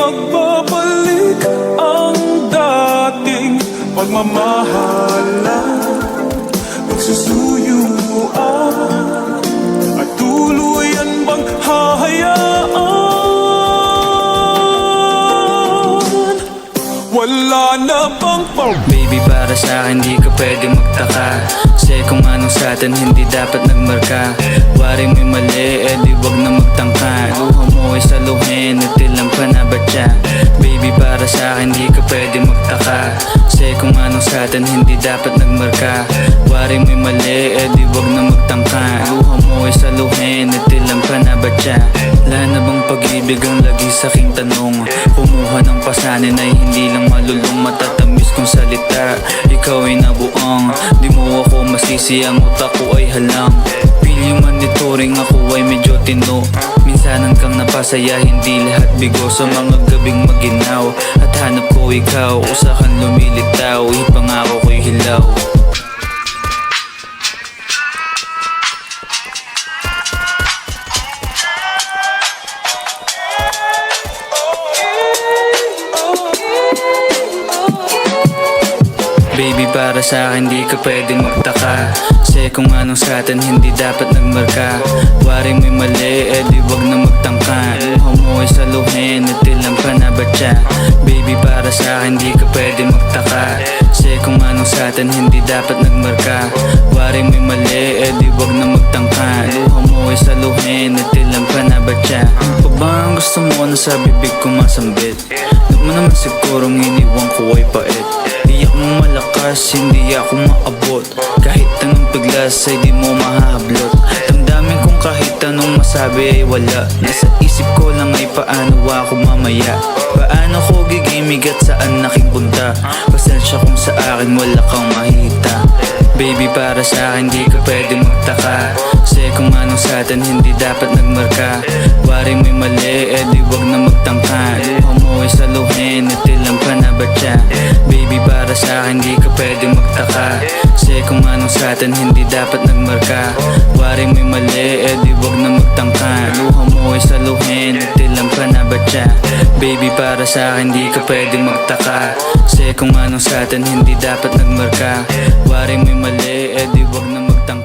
magbabalik ang dating pagmamahalan, pagsusuyuan, at tuluyan bang hahayaan? Wala na bang Baby, para sa'kin di ka pwede magtaka, kasi kung anong sa'tin hindi dapat nagmarka. Waring may mali, di wag na magtangka. Luha mo ay saluhin, itilang panabatya. Baby, para sa'kin di ka pwede magtaka, kasi kung anong sa'tin hindi dapat nagmarka. Waring may mali, di wag na magtangka. Luha mo ay saluhin, itilang panabatya. Wala na bang pag-ibig ang lagi sa'king tanong? Kumuha ng pasanin ay hindi lang malulong, matatamis kong salita. Ikaw ay nabuang, di mo ako masisi, ang utak ko ay halang. Pili monitoring, ako ay medyo tino. Minsanan kang napasaya, hindi lahat bigo. Sa mga gabing maginaw at hanap ko ikaw, usakan lumilitaw, ipangako ko'y hilaw. Baby, para sa'kin di ka pwede magtaka, kasi kung anong sa'tin hindi dapat nagmarka. Waring may mali, di wag na magtangka. Luha mo ay saluhin, itilang panabatya. Baby, para sa'kin di ka pwede magtaka, kasi kung anong sa'tin hindi dapat nagmarka. Waring may mali, di wag na magtangka. Luha mo ay saluhin, itilang panabatya. Ano pa ba ang gusto mo na sa bibig ko masambit? Di mo naman sigurong iniwan ko ay pait. Di ako malakas, hindi ako maabot. Kahit anong biglas ay di mo mahahablot. Damdamin kong kahit anong masabi ay wala. Nasa isip ko lang ay paano ako mamaya. Paano ko gigimig at saan aking punta. Pasensya kung sa akin wala kang mahita. Baby, para sa'kin di ka pwede magtaka, kasi kung anong sa'tin hindi dapat nagmarka. Waring may mali, di wag na magtangka. Luha mo ay saluhin, itilang panabatya. Baby, para sa'kin di ka pwede magtaka, kasi kung anong sa'tin hindi dapat nagmarka. Waring may mali, di wag na magtangka. Luha mo ay saluhin, itilang panabatya. Baby, para sa'kin di ka pwede magtaka, kasi kung anong sa'tin hindi dapat nagmarka. Waring may mali, di wag na magtangka.